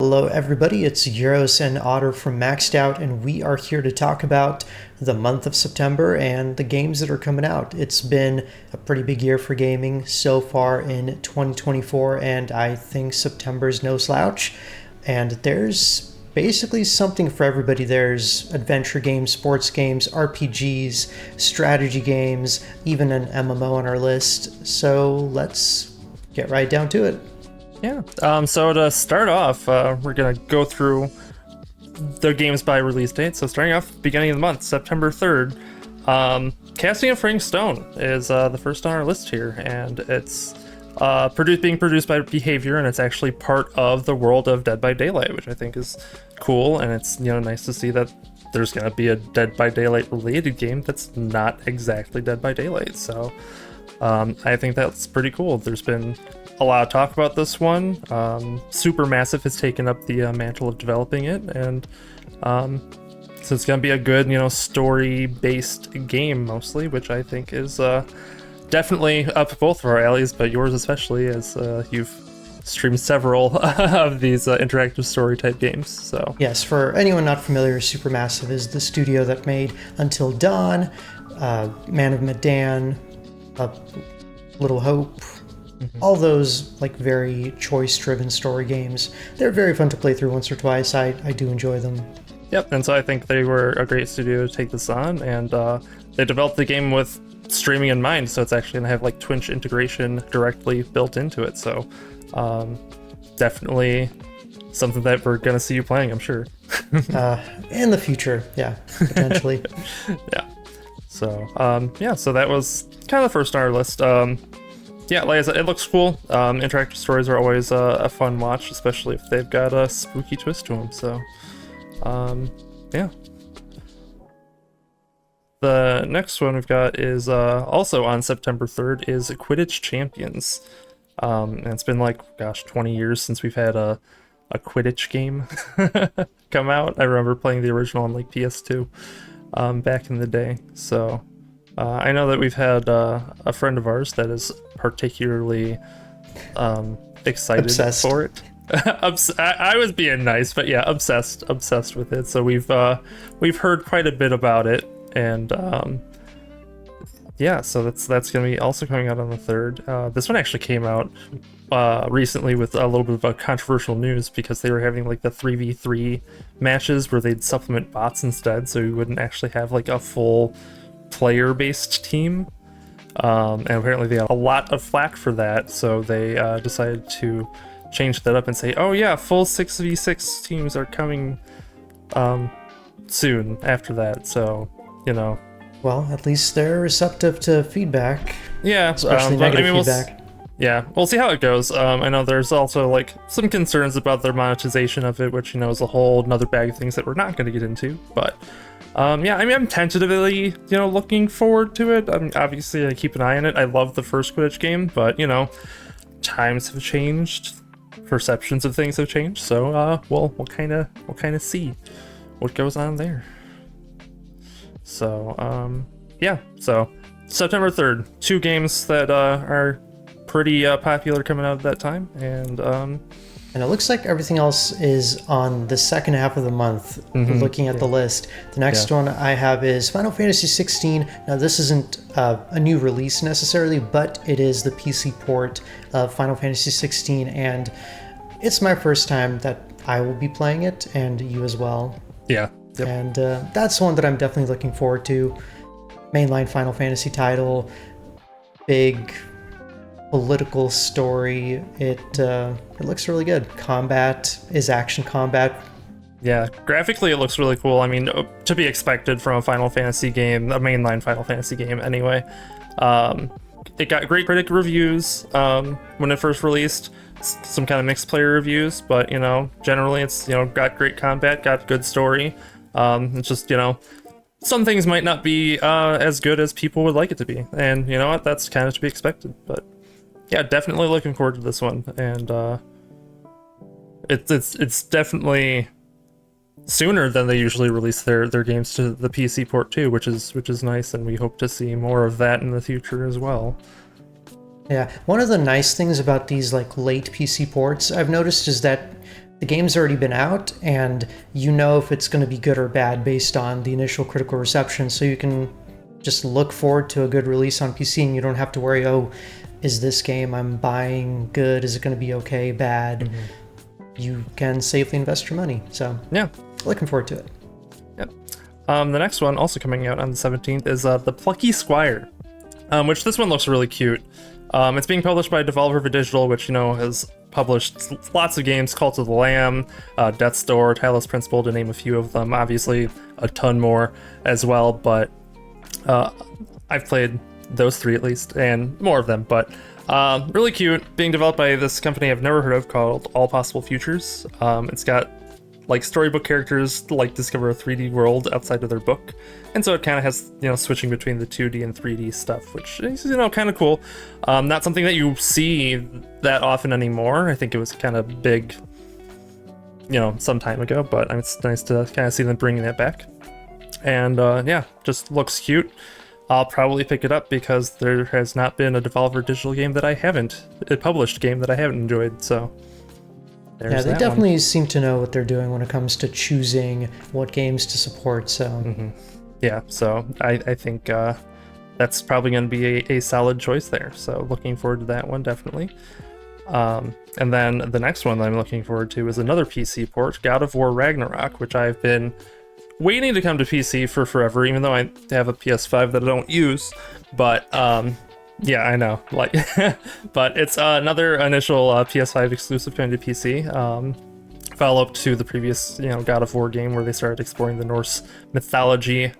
Hello everybody, it's Euros and Otter from Maxed Out, and we are here to talk about the month of September and the games that are coming out. It's been a pretty big year for gaming so far in 2024, and I think September's no slouch. And there's basically something for everybody. There's adventure games, sports games, RPGs, strategy games, even an MMO on our list. So let's get right down to it. Yeah, so to start off, we're going to go through the games by release date. So starting off beginning of the month, September 3rd, Casting of Frank Stone is the first on our list here, and it's being produced by Behavior, and it's actually part of the world of Dead by Daylight, which I think is cool, and it's nice to see that there's going to be a Dead by Daylight related game that's not exactly Dead by Daylight, so I think that's pretty cool. There's been a lot of talk about this one. Supermassive has taken up the mantle of developing it, and so it's going to be a good, story-based game mostly, which I think is definitely up both of our alleys, but yours especially, as you've streamed several of these interactive story-type games. So yes, for anyone not familiar, Supermassive is the studio that made Until Dawn, Man of Medan, Little Hope. All those very choice-driven story games. They're very fun to play through once or twice. I do enjoy them. Yep, and so I think they were a great studio to take this on, and they developed the game with streaming in mind, so it's actually going to have Twitch integration directly built into it. So definitely something that we're going to see you playing, I'm sure. In the future, yeah, potentially. Yeah. So so that was kind of the first on our list. Yeah, like I said, it looks cool. Interactive stories are always a fun watch, especially if they've got a spooky twist to them. So, yeah. The next one we've got is also on September 3rd is Quidditch Champions. And it's been 20 years since we've had a Quidditch game come out. I remember playing the original on PS2 back in the day. So I know that we've had a friend of ours that is particularly excited Obsessed. for it. I was being nice, but yeah, obsessed with it. So we've heard quite a bit about it, and yeah, so that's gonna be also coming out on the 3rd. This one actually came out recently with a little bit of a controversial news because they were having the 3v3 matches where they'd supplement bots instead, so you wouldn't actually have a full player-based team, and apparently they got a lot of flack for that, so they decided to change that up and say, oh yeah, full 6v6 teams are coming soon after that. So Well, at least they're receptive to feedback. Yeah, especially negative feedback. We'll see how it goes. I know there's also some concerns about their monetization of it, which is a whole another bag of things that we're not going to get into, but I'm tentatively, looking forward to it. Obviously, I keep an eye on it. I love the first Quidditch game, but, times have changed. Perceptions of things have changed. So, we'll kind of see what goes on there. So, yeah. So, September 3rd, 2 games that are pretty popular coming out at that time, And it looks like everything else is on the second half of the month. Looking at the list, the next one I have is Final Fantasy XVI. Now, this isn't a new release necessarily, but it is the PC port of Final Fantasy XVI, and it's my first time that I will be playing it, and you as well. Yeah. Yep. And that's one that I'm definitely looking forward to. Mainline Final Fantasy title, big political story. It looks really good. Combat is action combat. Yeah, graphically it looks really cool. I mean, to be expected from a Final Fantasy game, a mainline Final Fantasy game anyway. It got great critic reviews when it first released, some kind of mixed player reviews, but generally it's got great combat, got good story. It's just some things might not be as good as people would like it to be, and you know what, that's kind of to be expected. But yeah, definitely looking forward to this one, and it's definitely sooner than they usually release their games to the PC port too, which is nice, and we hope to see more of that in the future as well. Yeah, one of the nice things about these like late PC ports I've noticed is that the game's already been out, and you know if it's going to be good or bad based on the initial critical reception, so you can just look forward to a good release on PC, and you don't have to worry, oh, is this game I'm buying good? Is it going to be okay, bad? You can safely invest your money. So yeah, looking forward to it. Yep. The next one, also coming out on the 17th, is the Plucky Squire, which this one looks really cute. It's being published by Devolver Digital, which, has published lots of games, Cult of the Lamb, Death's Door, Talos Principle, to name a few of them. Obviously, a ton more as well, but I've played those 3 at least, and more of them, but really cute. Being developed by this company I've never heard of called All Possible Futures. It's got like storybook characters like discover a 3D world outside of their book, and so it kind of has switching between the 2D and 3D stuff, which is kind of cool. Not something that you see that often anymore. I think it was kind of big some time ago, but it's nice to kind of see them bringing that back. And yeah, just looks cute. I'll probably pick it up because there has not been a Devolver Digital game that I haven't, a published game that I haven't enjoyed, so yeah, they definitely seem to know what they're doing when it comes to choosing what games to support, so... Yeah, so I think that's probably going to be a solid choice there, so looking forward to that one, definitely. And then the next one that I'm looking forward to is another PC port, God of War Ragnarok, which I've been waiting to come to PC for forever, even though I have a PS5 that I don't use, but... yeah, I know. Like, but it's another initial PS5 exclusive coming to PC. Follow up to the previous, God of War game where they started exploring the Norse mythology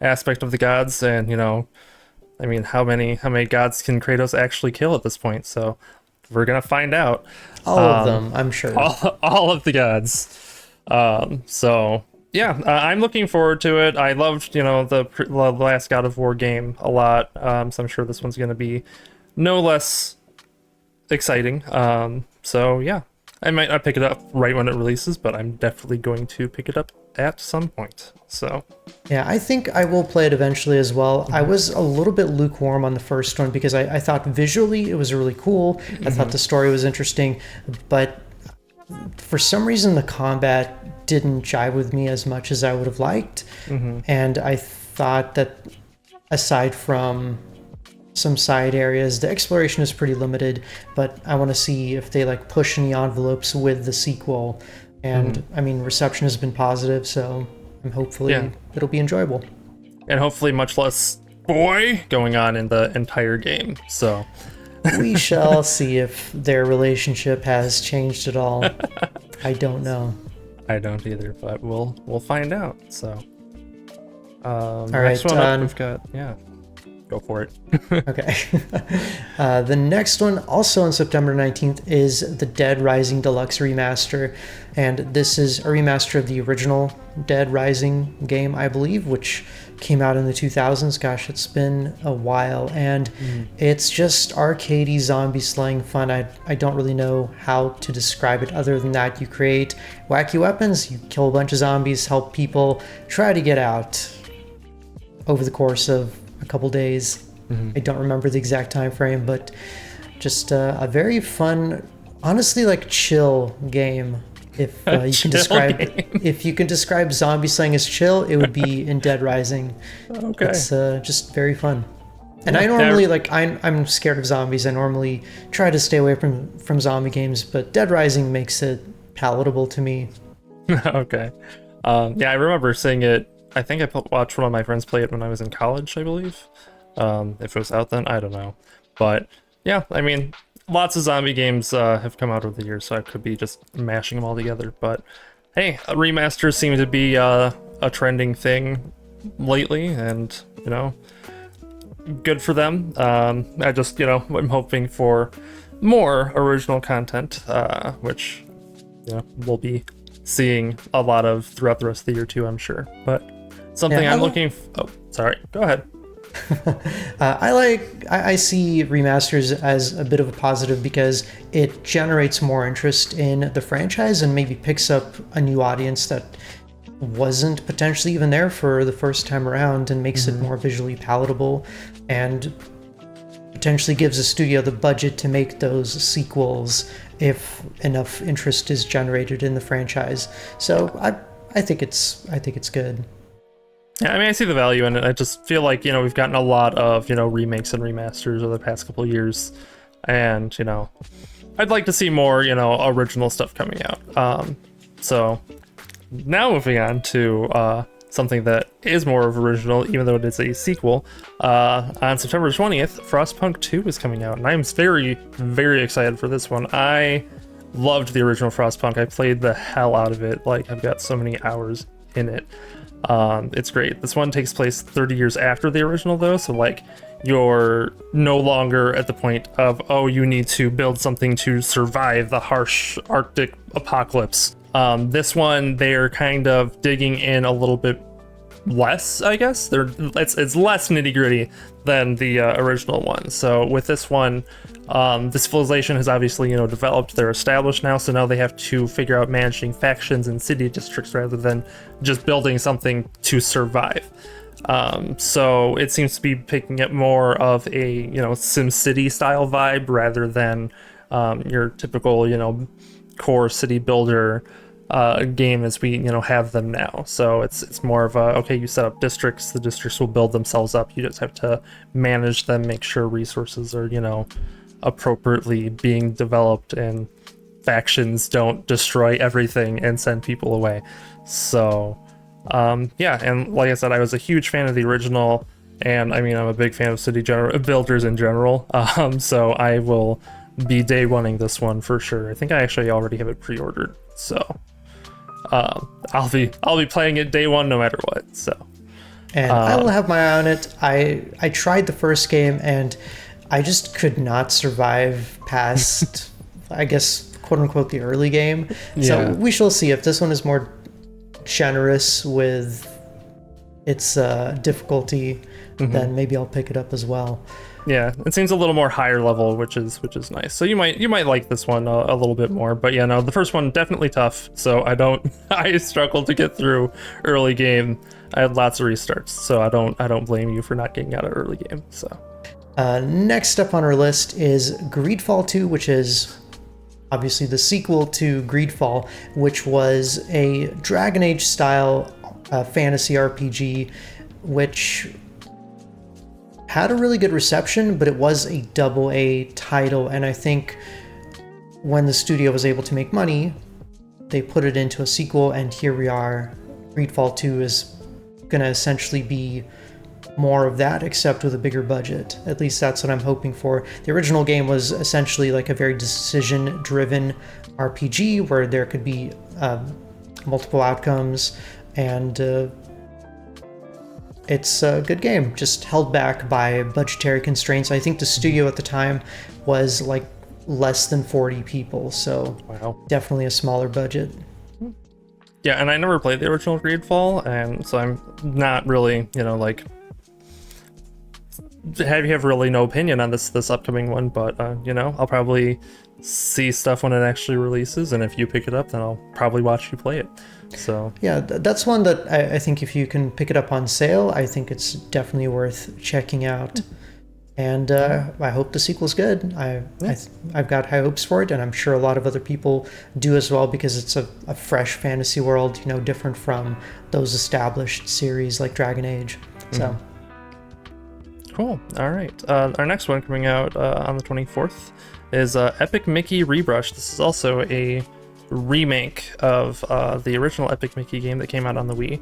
aspect of the gods, and how many gods can Kratos actually kill at this point? So we're gonna find out. All of them, I'm sure. All of the gods. So. Yeah, I'm looking forward to it. I loved, the last God of War game a lot, so I'm sure this one's going to be no less exciting. So yeah, I might not pick it up right when it releases, but I'm definitely going to pick it up at some point. So yeah, I think I will play it eventually as well. I was a little bit lukewarm on the first one because I thought visually it was really cool. I thought the story was interesting, but for some reason the combat didn't jive with me as much as I would have liked. And I thought that aside from some side areas, the exploration is pretty limited, but I want to see if they push any envelopes with the sequel. And reception has been positive, so hopefully it'll be enjoyable. And hopefully much less boy going on in the entire game, so... We shall see if their relationship has changed at all. I don't know. I don't either, but we'll find out. So, all next right, one up, we've got go for it. Okay. The next one, also on September 19th, is the Dead Rising Deluxe Remaster, and this is a remaster of the original Dead Rising game, I believe, which came out in the 2000s. Gosh, it's been a while, and it's just arcadey zombie slaying fun. I don't really know how to describe it other than that. You create wacky weapons, you kill a bunch of zombies, help people try to get out over the course of a couple days. I don't remember the exact time frame, but just a very fun, honestly chill game. If you can describe zombie slaying as chill, it would be in Dead Rising. Okay. It's just very fun. And I normally I'm scared of zombies. I normally try to stay away from zombie games, but Dead Rising makes it palatable to me. Okay. Yeah, I remember seeing it. I think I watched one of my friends play it when I was in college, I believe. If it was out then, I don't know. But yeah, lots of zombie games have come out over the years, so I could be just mashing them all together. But hey, remasters seem to be a trending thing lately, and good for them. I just I'm hoping for more original content, which we'll be seeing a lot of throughout the rest of the year too, I'm sure. But something I'm looking. Oh, sorry. Go ahead. I see remasters as a bit of a positive because it generates more interest in the franchise and maybe picks up a new audience that wasn't potentially even there for the first time around, and makes it more visually palatable. And potentially gives a studio the budget to make those sequels if enough interest is generated in the franchise. So I think it's good. Yeah, I mean, I see the value in it. I just feel like, we've gotten a lot of, remakes and remasters over the past couple of years. And, I'd like to see more, original stuff coming out. So now moving on to something that is more of original, even though it is a sequel. On September 20th, Frostpunk 2 is coming out, and I'm very, very excited for this one. I loved the original Frostpunk. I played the hell out of it. Like, I've got so many hours in it. It's great. This one takes place 30 years after the original, though, so like you're no longer at the point of, oh, you need to build something to survive the harsh Arctic apocalypse. This one, they're kind of digging in a little bit less, I guess. It's less nitty-gritty than the original one. So with this one, the civilization has obviously, developed. They're established now, so now they have to figure out managing factions and city districts rather than just building something to survive. So it seems to be picking up more of a, SimCity style vibe rather than your typical, core city builder game as we have them now. So it's more of a, okay, you set up districts, the districts will build themselves up, you just have to manage them, make sure resources are appropriately being developed and factions don't destroy everything and send people away. So yeah, and like I said, I was a huge fan of the original, and I mean, I'm a big fan of city builders in general. So I will be day oneing this one for sure. I think I actually already have it pre-ordered, so I'll be playing it day one no matter what. So, and I will have my eye on it. I tried the first game and I just could not survive past, I guess, quote unquote, the early game. So we shall see if this one is more generous with its difficulty. Then maybe I'll pick it up as well. Yeah, it seems a little more higher level, which is nice. So you might like this one a little bit more. But yeah, no, the first one definitely tough. So I struggled to get through early game. I had lots of restarts, so I don't blame you for not getting out of early game. So next up on our list is Greedfall 2, which is obviously the sequel to Greedfall, which was a Dragon Age style fantasy RPG, which had a really good reception, but it was a AA title, and I think when the studio was able to make money, they put it into a sequel, and here we are. Greedfall 2 is going to essentially be more of that, except with a bigger budget. At least that's what I'm hoping for. The original game was essentially like a very decision-driven RPG where there could be multiple outcomes, and it's a good game, just held back by budgetary constraints. I think the studio at the time was like less than 40 people, so wow, definitely a smaller budget. Yeah, and I never played the original Greedfall, and so I'm not really, like, have really no opinion on this upcoming one, but I'll probably see stuff when it actually releases, and if you pick it up, then I'll probably watch you play it. So yeah, that's one that I think if you can pick it up on sale, I think it's definitely worth checking out. And I hope the sequel's good. I've got high hopes for it, and I'm sure a lot of other people do as well, because it's a fresh fantasy world, different from those established series like Dragon Age. So cool. All right. Our next one coming out on the 24th is Epic Mickey Rebrushed. This is also a remake of the original Epic Mickey game that came out on the Wii.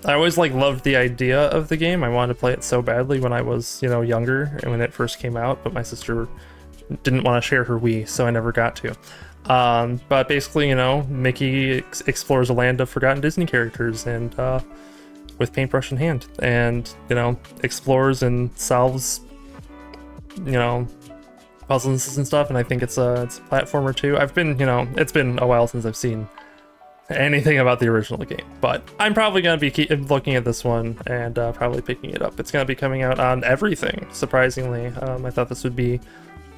I always loved the idea of the game. I wanted to play it so badly when I was younger and when it first came out, but my sister didn't want to share her Wii, so I never got to. But basically, Mickey explores a land of forgotten Disney characters and with paintbrush in hand, and explores and solves puzzles and stuff. And I think it's a platformer too. I've been it's been a while since I've seen anything about the original game, but I'm probably going to be looking at this one and probably picking it up. It's going to be coming out on everything, surprisingly. I thought this would be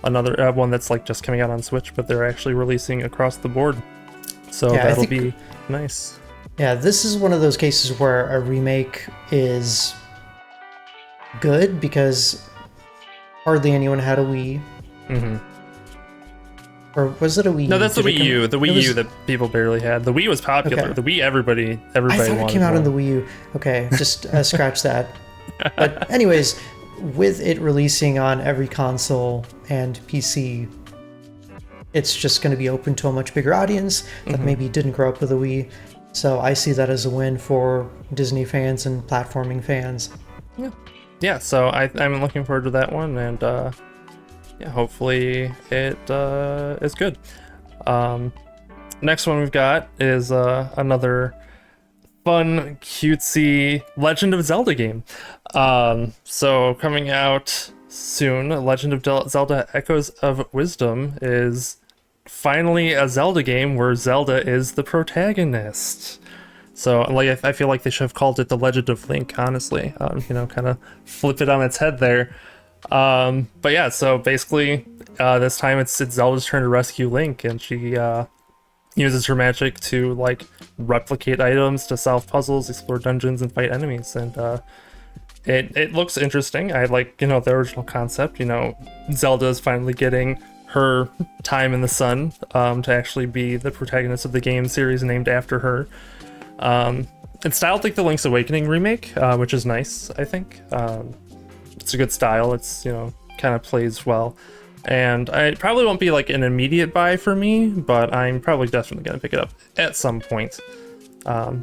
another one that's just coming out on Switch, but they're actually releasing across the board, so yeah, that'll be nice. Yeah, this is one of those cases where a remake is good, because hardly anyone had a Wii. Mm-hmm. Or was it a Wii U? No, that's the Did it Wii U. The Wii was- U that people barely had. The Wii was popular. Okay. The Wii, everybody I thought wanted it came out one. on the Wii U. Okay, just scratch that. But anyways, with it releasing on every console and PC, it's just going to be open to a much bigger audience that maybe didn't grow up with a Wii. So I see that as a win for Disney fans and platforming fans. Yeah, so I'm looking forward to that one, and yeah, hopefully it is good. Next one we've got is another fun, cutesy Legend of Zelda game. So coming out soon, Legend of Zelda Echoes of Wisdom is finally a Zelda game where Zelda is the protagonist. So like I feel like they should have called it The Legend of Link, honestly. Kind of flip it on its head there. But yeah, so basically this time it's Zelda's turn to rescue Link, and she uses her magic to like replicate items, to solve puzzles, explore dungeons, and fight enemies. And it looks interesting. I like the original concept. Zelda is finally getting her time in the sun to actually be the protagonist of the game series named after her. It's styled like the Link's Awakening remake, which is nice, I think. It's a good style. It's kind of plays well. And it probably won't be like an immediate buy for me, but I'm probably definitely going to pick it up at some point.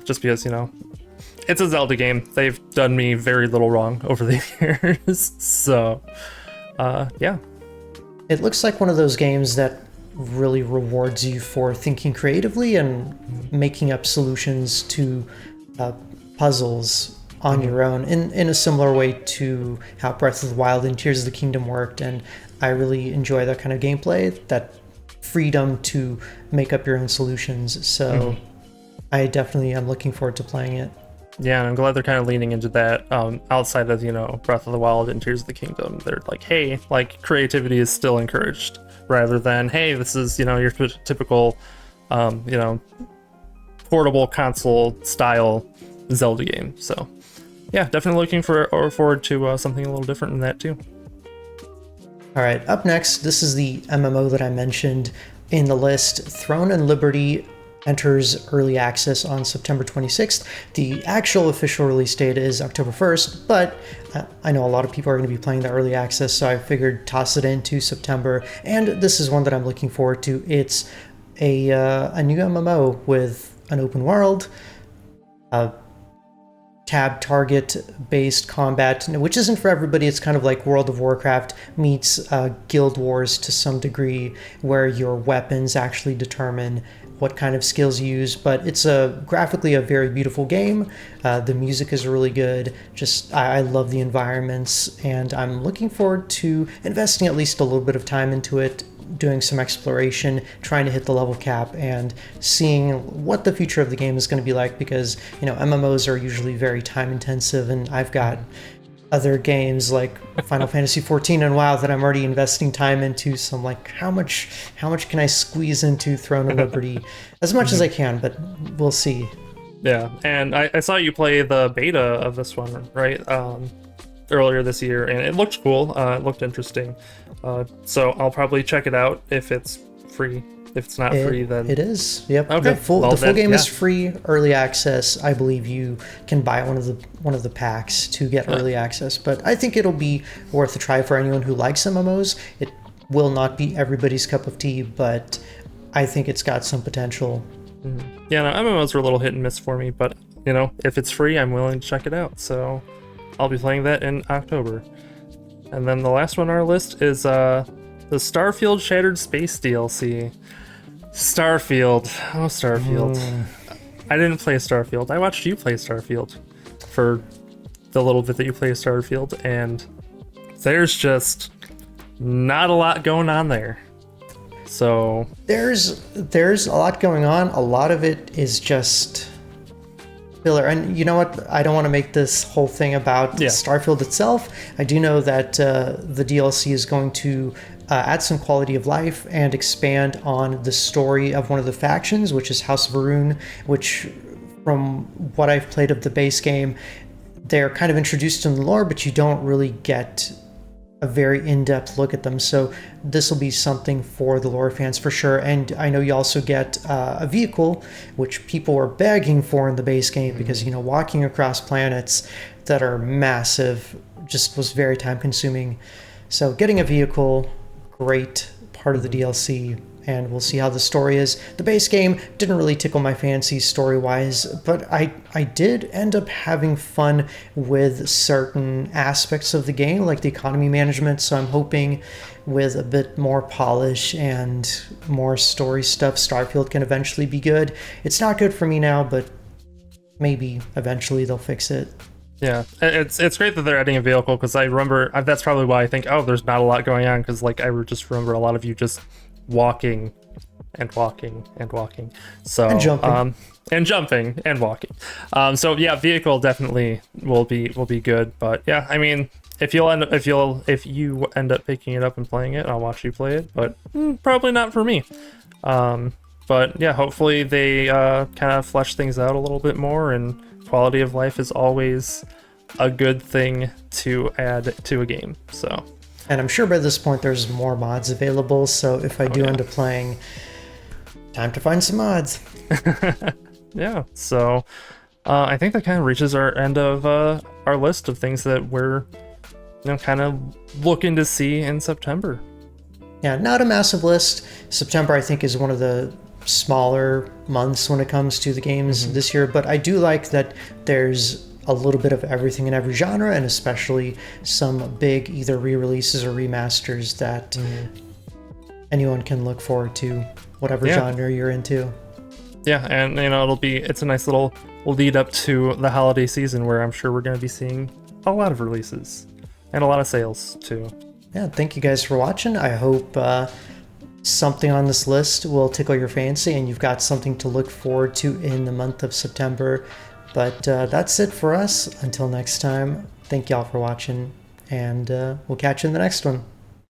Just because, it's a Zelda game. They've done me very little wrong over the years. So, yeah. It looks like one of those games that really rewards you for thinking creatively and making up solutions to puzzles on your own in a similar way to how Breath of the Wild and Tears of the Kingdom worked. And I really enjoy that kind of gameplay, that freedom to make up your own solutions. So I definitely am looking forward to playing it. Yeah, and I'm glad they're kind of leaning into that outside of, Breath of the Wild and Tears of the Kingdom. They're like, hey, like creativity is still encouraged, rather than, hey, this is, your typical, portable console style Zelda game. So yeah, definitely looking forward to something a little different in that too. All right, up next, this is the MMO that I mentioned in the list. Throne and Liberty enters early access on September 26th. The actual official release date is October 1st, but I know a lot of people are going to be playing the early access, so I figured toss it into September. And this is one that I'm looking forward to. It's a new MMO with an open world, tab target based combat, which isn't for everybody. It's kind of like World of Warcraft meets Guild Wars to some degree, where your weapons actually determine what kind of skills you use. But it's graphically a very beautiful game. The music is really good. I love the environments, and I'm looking forward to investing at least a little bit of time into it, doing some exploration, trying to hit the level cap, and seeing what the future of the game is going to be like, because MMOs are usually very time intensive, and I've got other games like Final Fantasy XIV and WoW that I'm already investing time into, so I'm like, how much can I squeeze into Throne of Liberty? As much as I can, but we'll see. Yeah, and I saw you play the beta of this one, right? Earlier this year, and it looked cool. It looked interesting. So I'll probably check it out if it's free. If it's not free, then it is. Yep. Okay. The full game is free. Early access, I believe you can buy one of the packs to get early access. But I think it'll be worth a try for anyone who likes MMOs. It will not be everybody's cup of tea, but I think it's got some potential. Mm-hmm. Yeah, no, MMOs are a little hit and miss for me, but if it's free, I'm willing to check it out. So I'll be playing that in October. And then the last one on our list is the Starfield Shattered Space DLC. Starfield. Oh, Starfield. I didn't play Starfield. I watched you play Starfield for the little bit that you play Starfield, and there's just not a lot going on there. So there's a lot going on. A lot of it is just filler. And you know what? I don't want to make this whole thing about Starfield itself. I do know that the DLC is going to add some quality of life and expand on the story of one of the factions, which is House of Varun, which, from what I've played of the base game, they're kind of introduced in the lore, but you don't really get a very in-depth look at them. So this will be something for the lore fans for sure. And I know you also get a vehicle, which people were begging for in the base game because, you know, walking across planets that are massive just was very time consuming. So getting a vehicle, great part of the DLC, and we'll see how the story is. The base game didn't really tickle my fancy story-wise, but I did end up having fun with certain aspects of the game, like the economy management, so I'm hoping with a bit more polish and more story stuff, Starfield can eventually be good. It's not good for me now, but maybe eventually they'll fix it. Yeah, it's great that they're adding a vehicle, because I remember that's probably why I think, oh, there's not a lot going on, because like I just remember a lot of you just walking and walking and walking, so And jumping. And jumping and walking. So yeah, vehicle definitely will be good. But yeah, I mean, if you end up picking it up and playing it, I'll watch you play it. But probably not for me. But yeah, hopefully they kind of flesh things out a little bit more, and quality of life is always a good thing to add to a game. So. And I'm sure by this point there's more mods available, so if I do end up playing, time to find some mods. Yeah, so I think that kind of reaches our end of our list of things that we're, you know, kind of looking to see in September. Yeah, not a massive list. September, I think, is one of the smaller months when it comes to the games this year, but I do like that there's a little bit of everything in every genre, and especially some big either re-releases or remasters that anyone can look forward to, whatever genre you're into. Yeah, and you know, it's a nice little lead up to the holiday season, where I'm sure we're going to be seeing a lot of releases and a lot of sales too. Yeah, thank you guys for watching. I hope something on this list will tickle your fancy and you've got something to look forward to in the month of September. But that's it for us. Until next time, thank y'all for watching, and we'll catch you in the next one.